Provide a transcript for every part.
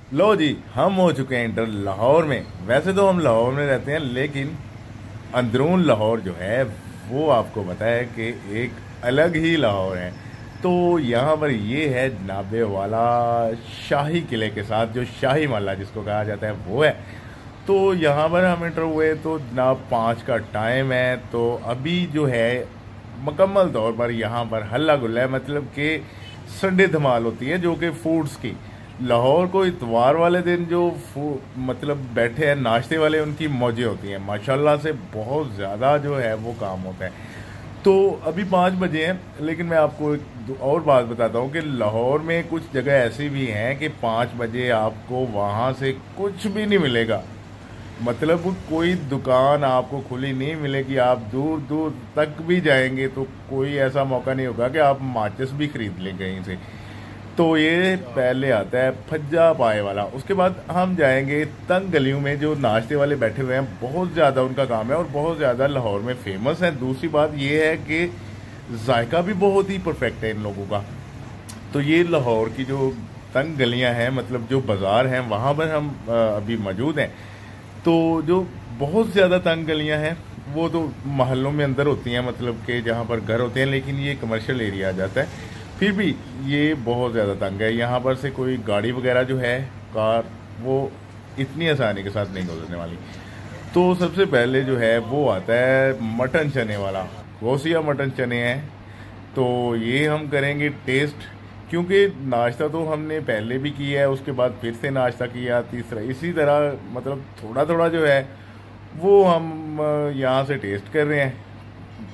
लो जी, हम हो चुके हैं इंटर लाहौर में। वैसे तो हम लाहौर में रहते हैं, लेकिन अंदरून लाहौर जो है वो आपको पता है कि एक अलग ही लाहौर है। तो यहाँ पर ये है जनाबे वाला शाही किले के साथ, जो शाही महल जिसको कहा जाता है वो है। तो यहाँ पर हम इंटर हुए तो जनाब 5 का टाइम है। तो अभी जो है मुकम्मल तौर पर यहाँ पर हल्ला गुल्ला है, मतलब कि संडे धमाल होती है जो कि फूड्स की। लाहौर को इतवार वाले दिन जो मतलब बैठे हैं नाश्ते वाले, उनकी मौजें होती हैं माशाल्लाह से। बहुत ज़्यादा जो है वो काम होता है। तो अभी 5 बजे हैं, लेकिन मैं आपको एक और बात बताता हूँ कि लाहौर में कुछ जगह ऐसी भी हैं कि 5 बजे आपको वहाँ से कुछ भी नहीं मिलेगा। मतलब कोई दुकान आपको खुली नहीं मिलेगी। आप दूर दूर तक भी जाएंगे तो कोई ऐसा मौका नहीं होगा कि आप माचिस भी खरीद लें कहीं से। तो ये पहले आता है फज्जा पाए वाला। उसके बाद हम जाएंगे तंग गलियों में, जो नाश्ते वाले बैठे हुए हैं, बहुत ज़्यादा उनका काम है और बहुत ज़्यादा लाहौर में फेमस है। दूसरी बात ये है कि जायका भी बहुत ही परफेक्ट है इन लोगों का। तो ये लाहौर की जो तंग गलियां हैं, मतलब जो बाज़ार हैं, वहाँ पर हम अभी मौजूद हैं। तो जो बहुत ज़्यादा तंग गलियां हैं वो तो मोहल्लों में अंदर होती हैं, मतलब कि जहाँ पर घर होते हैं, लेकिन ये कमर्शियल एरिया आ जाता है। फिर भी ये बहुत ज़्यादा तंग है। यहाँ पर से कोई गाड़ी वगैरह जो है, कार, वो इतनी आसानी के साथ नहीं गुजरने वाली। तो सबसे पहले जो है वो आता है मटन चने वाला। गौसिया मटन चने हैं। तो ये हम करेंगे टेस्ट, क्योंकि नाश्ता तो हमने पहले भी किया है, उसके बाद फिर से नाश्ता किया, तीसरा इसी तरह, मतलब थोड़ा थोड़ा जो है वो हम यहाँ से टेस्ट कर रहे हैं।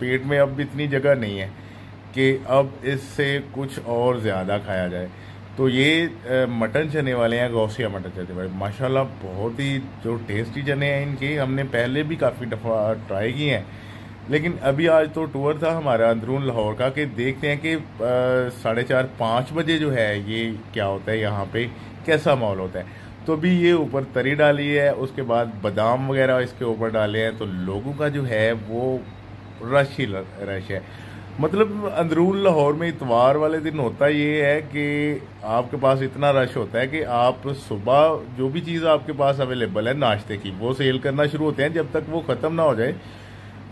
पेट में अब इतनी जगह नहीं है कि अब इससे कुछ और ज़्यादा खाया जाए। तो ये मटन चने वाले हैं, गौसिया मटन चने वाले, माशाल्लाह बहुत ही जो टेस्टी चने हैं इनके। हमने पहले भी काफ़ी दफ़ा ट्राई किए हैं, लेकिन अभी आज तो टूर था हमारा अंदरून लाहौर का, कि देखते हैं कि 4:30-5 बजे जो है ये क्या होता है, यहाँ पे कैसा माहौल होता है। तो अभी ये ऊपर तरी डाली है, उसके बाद बादाम वगैरह इसके ऊपर डाले हैं, तो लोगों का जो है वो रश ही रश है। मतलब अंदरून लाहौर में इतवार वाले दिन होता ये है कि आपके पास इतना रश होता है कि आप सुबह जो भी चीज़ आपके पास अवेलेबल है नाश्ते की, वो सेल करना शुरू होते हैं। जब तक वो ख़त्म ना हो जाए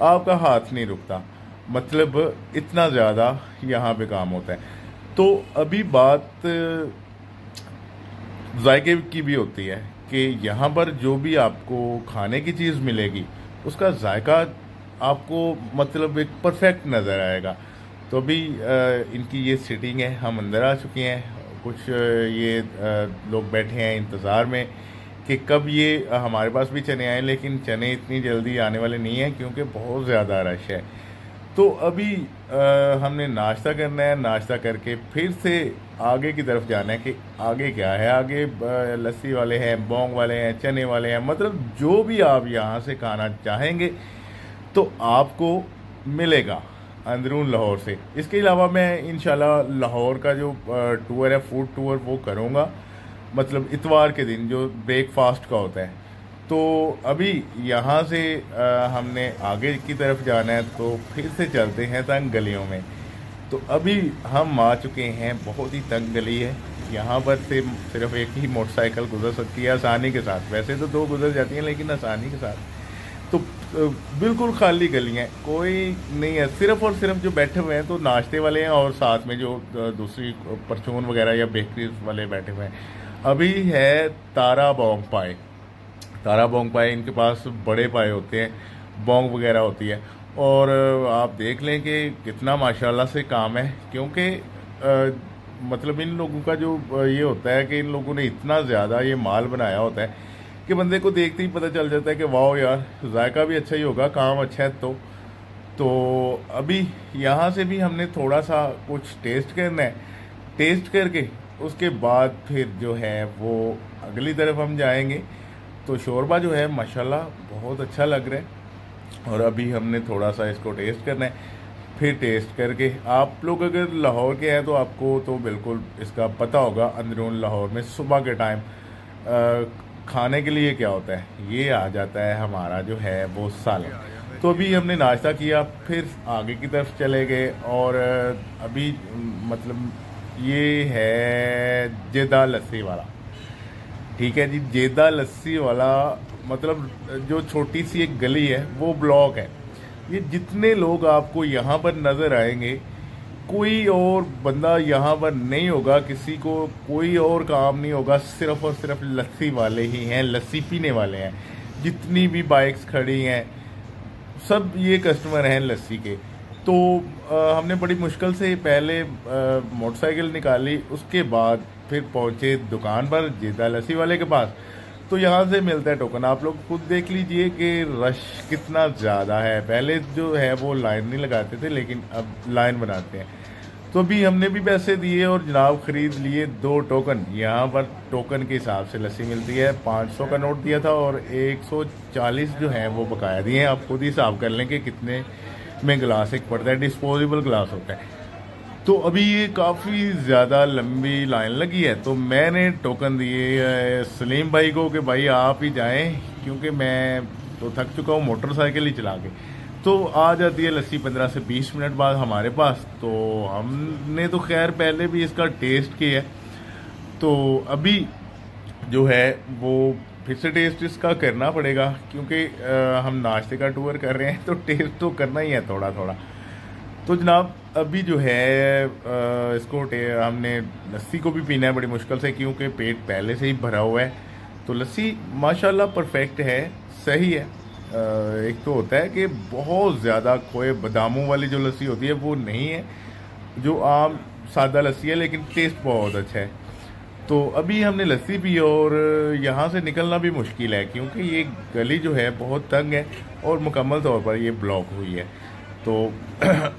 आपका हाथ नहीं रुकता। मतलब इतना ज़्यादा यहाँ पे काम होता है। तो अभी बात जायके की भी होती है कि यहाँ पर जो भी आपको खाने की चीज़ मिलेगी उसका जायका आपको मतलब एक परफेक्ट नज़र आएगा। तो अभी इनकी ये सिटिंग है, हम अंदर आ चुके हैं। कुछ ये लोग बैठे हैं इंतज़ार में कि कब ये हमारे पास भी चने आए, लेकिन चने इतनी जल्दी आने वाले नहीं हैं क्योंकि बहुत ज़्यादा रश है। तो अभी हमने नाश्ता करना है, नाश्ता करके फिर से आगे की तरफ जाना है कि आगे क्या है। आगे लस्सी वाले हैं, बोंग वाले हैं, चने वाले हैं, मतलब जो भी आप यहाँ से खाना चाहेंगे तो आपको मिलेगा अंदरून लाहौर से। इसके अलावा मैं इंशाल्लाह लाहौर का जो टूर है, फूड टूर, वो करूँगा, मतलब इतवार के दिन जो ब्रेकफास्ट का होता है। तो अभी यहाँ से हमने आगे की तरफ जाना है, तो फिर से चलते हैं तंग गलियों में। तो अभी हम आ चुके हैं, बहुत ही तंग गली है। यहाँ पर से सिर्फ एक ही मोटरसाइकिल गुजर सकती है आसानी के साथ। वैसे तो 2 गुजर जाती हैं, लेकिन आसानी के साथ। तो बिल्कुल खाली गली है, कोई नहीं है। सिर्फ और सिर्फ जो बैठे हुए हैं तो नाश्ते वाले हैं, और साथ में जो दूसरी परचून वगैरह या बेकरी वाले बैठे हुए हैं। अभी है तारा बोंग पाए। तारा बोंग पाए, इनके पास बड़े पाए होते हैं, बोंग वगैरह होती है। और आप देख लें कि कितना माशाल्लाह से काम है, क्योंकि मतलब इन लोगों का जो ये होता है कि इन लोगों ने इतना ज़्यादा ये माल बनाया होता है कि बंदे को देखते ही पता चल जाता है कि वाह यार, जायका भी अच्छा ही होगा, काम अच्छा है। तो अभी यहाँ से भी हमने थोड़ा सा कुछ टेस्ट करना है। टेस्ट करके उसके बाद फिर जो है वो अगली तरफ हम जाएंगे। तो शोरबा जो है माशाल्लाह बहुत अच्छा लग रहा है, और अभी हमने थोड़ा सा इसको टेस्ट करना है। फिर टेस्ट करके, आप लोग अगर लाहौर के हैं तो आपको तो बिल्कुल इसका पता होगा, अंदरून लाहौर में सुबह के टाइम खाने के लिए क्या होता है, ये आ जाता है हमारा जो है वो सालन। तो अभी हमने नाश्ता किया, फिर आगे की तरफ चले गए, और अभी मतलब ये है जेदा लस्सी वाला। ठीक है जी। जेदा लस्सी वाला मतलब जो छोटी सी एक गली है वो ब्लॉक है। ये जितने लोग आपको यहाँ पर नजर आएंगे, कोई और बंदा यहाँ पर नहीं होगा, किसी को कोई और काम नहीं होगा, सिर्फ और सिर्फ लस्सी वाले ही हैं, लस्सी पीने वाले हैं। जितनी भी बाइक्स खड़ी हैं सब ये कस्टमर हैं लस्सी के। तो हमने बड़ी मुश्किल से पहले मोटरसाइकिल निकाली, उसके बाद फिर पहुंचे दुकान पर जेदा लस्सी वाले के पास। तो यहाँ से मिलता है टोकन। आप लोग खुद देख लीजिए कि रश कितना ज़्यादा है। पहले जो है वो लाइन नहीं लगाते थे, लेकिन अब लाइन बनाते हैं। तो अभी हमने भी पैसे दिए और जनाब ख़रीद लिए 2 टोकन। यहाँ पर टोकन के हिसाब से लस्सी मिलती है। 500 का नोट दिया था और 140 जो है वो बकाया दिए हैं। आप खुद ही हिसाब कर लें कि कितने में गिलास एक पड़ता है। डिस्पोजेबल गिलास होता है। तो अभी ये काफ़ी ज़्यादा लंबी लाइन लगी है, तो मैंने टोकन दिए सलीम भाई को कि भाई आप ही जाएं, क्योंकि मैं तो थक चुका हूँ मोटरसाइकिल ही चला के। तो आ जाती है लस्सी 15 से 20 मिनट बाद हमारे पास। तो हमने तो खैर पहले भी इसका टेस्ट किया है, तो अभी जो है वो फिर से टेस्ट इसका करना पड़ेगा, क्योंकि हम नाश्ते का टूर कर रहे हैं तो टेस्ट तो करना ही है थोड़ा थोड़ा। तो जनाब अभी जो है इसको हमने लस्सी को भी पीना है बड़ी मुश्किल से, क्योंकि पेट पहले से ही भरा हुआ है। तो लस्सी माशाल्लाह परफेक्ट है, सही है। एक तो होता है कि बहुत ज़्यादा खोए बादामों वाली जो लस्सी होती है वो नहीं है, जो आम सादा लस्सी है, लेकिन टेस्ट बहुत अच्छा है। तो अभी हमने लस्सी पी और यहाँ से निकलना भी मुश्किल है, क्योंकि ये गली जो है बहुत तंग है और मुकम्मल तौर पर ये ब्लॉक हुई है। तो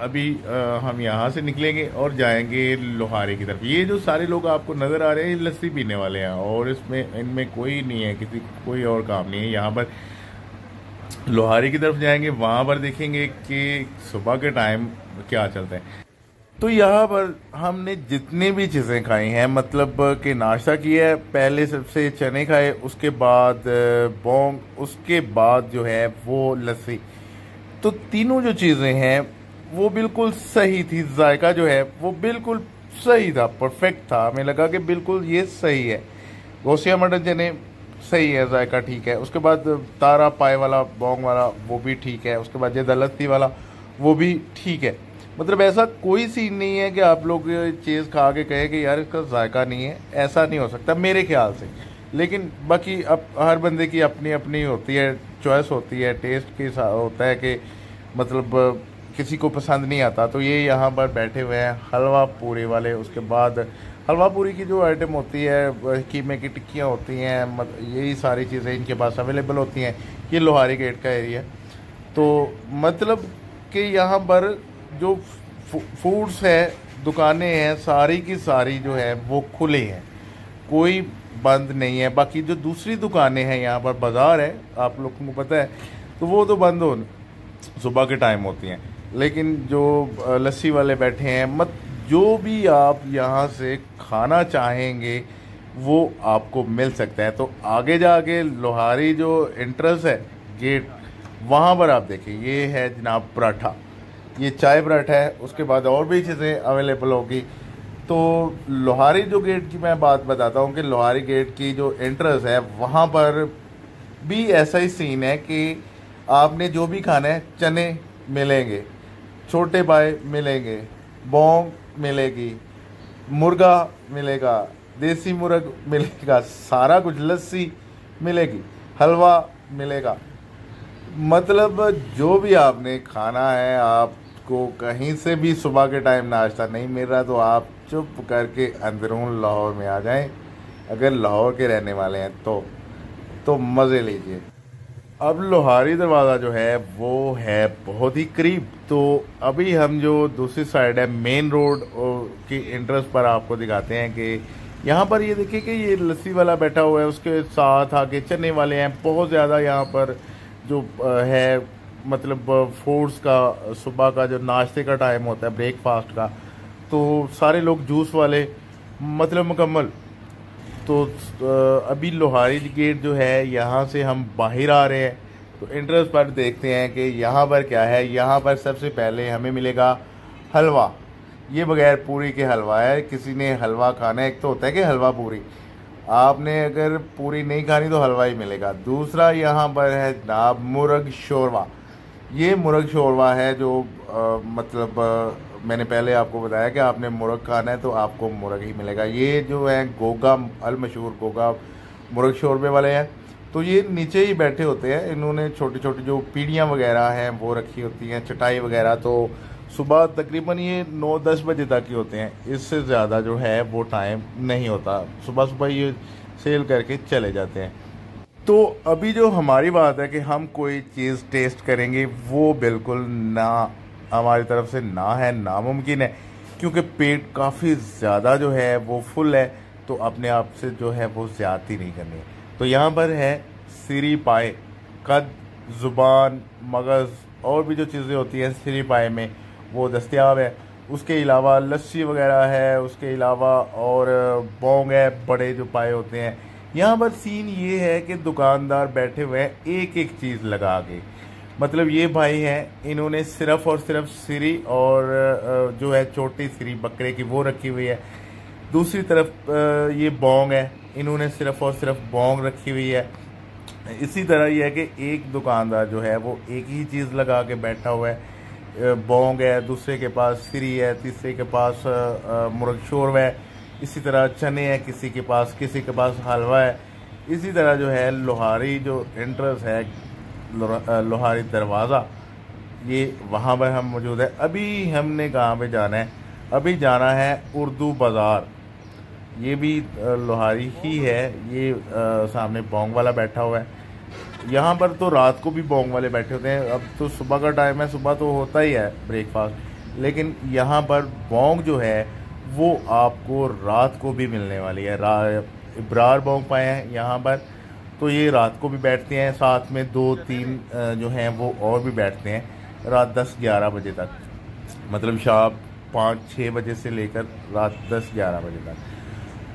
अभी हम यहाँ से निकलेंगे और जाएंगे लोहारे की तरफ। ये जो सारे लोग आपको नज़र आ रहे हैं ये लस्सी पीने वाले हैं, और इसमें इनमें कोई नहीं है, किसी कोई और काम नहीं है। यहाँ पर लोहारे की तरफ जाएंगे, वहाँ पर देखेंगे कि सुबह के टाइम क्या चलता है। तो यहाँ पर हमने जितनी भी चीज़ें खाई हैं, मतलब कि नाश्ता किया है, पहले सबसे चने खाए, उसके बाद बोंग, उसके बाद जो है वो लस्सी। तो तीनों जो चीज़ें हैं वो बिल्कुल सही थी। जायका जो है वो बिल्कुल सही था, परफेक्ट था। हमें लगा कि बिल्कुल ये सही है। गोसिया मटन चने सही है, जायका ठीक है। उसके बाद तारा पाए वाला बोंग वाला वो भी ठीक है। उसके बाद ये लस्सी वाला वो भी ठीक है। मतलब ऐसा कोई सीन नहीं है कि आप लोग चीज़ खा के कहे कि यार इसका जायका नहीं है, ऐसा नहीं हो सकता मेरे ख्याल से। लेकिन बाकी अब हर बंदे की अपनी अपनी होती है, चॉइस होती है, टेस्ट के होता है कि मतलब किसी को पसंद नहीं आता। तो ये यहाँ पर बैठे हुए हैं हलवा पूरी वाले। उसके बाद हलवा पूरी की जो आइटम होती है, कीमे की टिक्कियाँ होती हैं, यही सारी चीज़ें इनके पास अवेलेबल होती हैं। ये लोहारी गेट का एरिया। तो मतलब कि यहाँ पर जो फूड्स है, दुकानें हैं, सारी की सारी जो है वो खुली हैं, कोई बंद नहीं है। बाकी जो दूसरी दुकानें हैं, यहाँ पर बाज़ार है, आप लोगों को पता है, तो वो तो बंद हो सुबह के टाइम होती हैं। लेकिन जो लस्सी वाले बैठे हैं, मत जो भी आप यहाँ से खाना चाहेंगे वो आपको मिल सकता है। तो आगे जाके लोहारी जो एंट्रेंस है गेट, वहाँ पर आप देखिए ये है जनाब पराठा, ये चाय पराठा है। उसके बाद और भी चीज़ें अवेलेबल होगी। तो लोहारी जो गेट की मैं बात बताता हूँ कि लोहारी गेट की जो एंट्रेंस है वहाँ पर भी ऐसा ही सीन है कि आपने जो भी खाना है, चने मिलेंगे, छोटे पाए मिलेंगे, बोंग मिलेगी, मुर्गा मिलेगा, देसी मुर्ग मिलेगा, सारा कुछ, लस्सी मिलेगी, हलवा मिलेगा। मतलब जो भी आपने खाना है, आपको कहीं से भी सुबह के टाइम नाश्ता नहीं मिल रहा तो आप चुप करके अंदरून लाहौर में आ जाएं। अगर लाहौर के रहने वाले हैं तो मज़े लीजिए। अब लोहारी दरवाज़ा जो है वो है बहुत ही करीब। तो अभी हम जो दूसरी साइड है मेन रोड की एंट्रेंस पर आपको दिखाते हैं कि यहाँ पर ये देखिए कि ये लस्सी वाला बैठा हुआ है, उसके साथ आके चने वाले हैं बहुत ज़्यादा। यहाँ पर जो है मतलब फूड्स का, सुबह का जो नाश्ते का टाइम होता है, ब्रेकफास्ट का, तो सारे लोग जूस वाले मतलब मुकम्मल। तो अभी लोहारी गेट जो है यहाँ से हम बाहर आ रहे हैं। तो एंट्रेंस पर देखते हैं कि यहाँ पर क्या है। यहाँ पर सबसे पहले हमें मिलेगा हलवा। ये बगैर पूरी के हलवा है। किसी ने हलवा खाना है, एक तो होता है कि हलवा पूरी, आपने अगर पूरी नहीं खानी तो हलवा ही मिलेगा। दूसरा यहाँ पर है जनाब मुर्ग शोरवा। ये मुर्ग शोरवा है जो मैंने पहले आपको बताया कि आपने मुर्ग खाना है तो आपको मुर्ग ही मिलेगा। ये जो है गोगा अल मशहूर गोगा मुर्ग शोरबे वाले हैं। तो ये नीचे ही बैठे होते हैं, इन्होंने छोटी छोटी जो पीढ़ियाँ वगैरह हैं वो रखी होती हैं, चटाई वगैरह। तो सुबह तकरीबन ये 9-10 बजे तक ही होते हैं, इससे ज़्यादा जो है वो टाइम नहीं होता। सुबह सुबह ये सेल करके चले जाते हैं। तो अभी जो हमारी बात है कि हम कोई चीज़ टेस्ट करेंगे, वो बिल्कुल ना हमारी तरफ से ना है, नामुमकिन है, क्योंकि पेट काफ़ी ज़्यादा जो है वो फुल है। तो अपने आप से जो है वो ज़्यादती नहीं करनी। तो यहाँ पर है सिरी पाए, कद, ज़ुबान, मगज़ और भी जो चीज़ें होती हैं सिरी पाए में वो दस्तयाब है। उसके अलावा लस्सी वगैरह है, उसके अलावा और बोंग है, बड़े जो पाए होते हैं। यहाँ पर सीन ये है कि दुकानदार बैठे हुए हैं एक एक चीज़ लगा के। मतलब ये भाई हैं, इन्होंने सिर्फ और सिर्फ सिरी और जो है छोटी सिरी बकरे की वो रखी हुई है। दूसरी तरफ ये बोंग है, इन्होंने सिर्फ और सिर्फ बोंग रखी हुई है। इसी तरह ये है कि एक दुकानदार जो है वो एक ही चीज़ लगा के बैठा हुआ है, बोंग है, दूसरे के पास सिरी है, तीसरे के पास मुर्ग शोरवा है, इसी तरह चने हैं किसी के पास हलवा है। इसी तरह जो है लोहारी जो एंट्रेंस है, लोहारी दरवाज़ा, ये वहाँ पर हम मौजूद है। अभी हमने कहाँ पे जाना है? अभी जाना है उर्दू बाज़ार। ये भी लोहारी ही है। ये सामने बोंग वाला बैठा हुआ है। यहाँ पर तो रात को भी बोंग वाले बैठे होते हैं। अब तो सुबह का टाइम है, सुबह तो होता ही है ब्रेकफास्ट, लेकिन यहाँ पर बोंग जो है वो आपको रात को भी मिलने वाली है। इब्रार बोंग पाए हैं यहाँ पर, तो ये रात को भी बैठते हैं। साथ में 2-3 जो हैं वो और भी बैठते हैं रात 10-11 बजे तक, मतलब शाम 5-6 बजे से लेकर रात 10-11 बजे तक।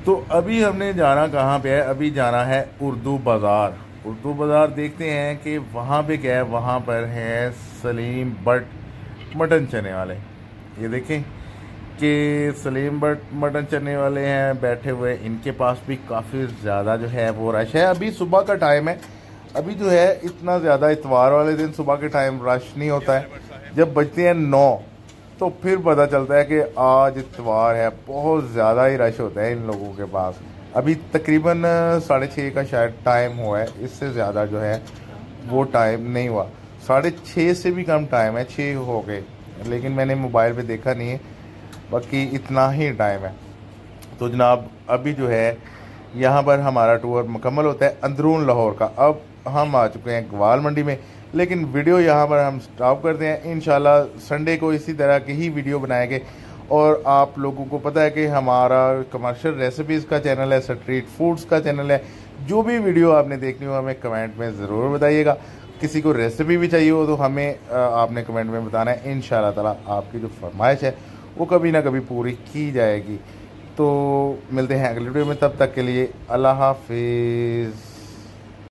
तो अभी हमने जाना कहाँ पे है? अभी जाना है उर्दू बाज़ार। उर्दू बाज़ार देखते हैं कि वहाँ पे क्या है। वहाँ पर है सलीम बट मटन चने वाले। ये देखें कि सलीम बट मटन चने वाले हैं बैठे हुए। इनके पास भी काफ़ी ज़्यादा जो है वो रश है। अभी सुबह का टाइम है, अभी जो है इतना ज़्यादा इतवार वाले दिन सुबह के टाइम रश नहीं होता है। जब बजते हैं 9 तो फिर पता चलता है कि आज इतवार है, बहुत ज़्यादा ही रश होता है इन लोगों के पास। अभी तकरीबन 6:30 का शायद टाइम हुआ है, इससे ज़्यादा जो है वो टाइम नहीं हुआ। 6:30 से भी कम टाइम है, 6 हो गए, लेकिन मैंने मोबाइल पे देखा नहीं है, बाकी इतना ही टाइम है। तो जनाब अभी जो है यहाँ पर हमारा टूर मुकम्मल होता है अंदरून लाहौर का। अब हम आ चुके हैं ग्वाल मंडी में, लेकिन वीडियो यहाँ पर हम स्टॉप करते हैं। इंशाल्लाह संडे को इसी तरह की ही वीडियो बनाएंगे। और आप लोगों को पता है कि हमारा कमर्शियल रेसिपीज़ का चैनल है, स्ट्रीट फूड्स का चैनल है। जो भी वीडियो आपने देखनी हो हमें कमेंट में ज़रूर बताइएगा। किसी को रेसिपी भी चाहिए हो तो हमें आपने कमेंट में बताना है। इंशाल्लाह ताला आपकी जो फरमाइश है वो कभी ना कभी पूरी की जाएगी। तो मिलते हैं अगले वीडियो में, तब तक के लिए अल्लाह हाफिज़।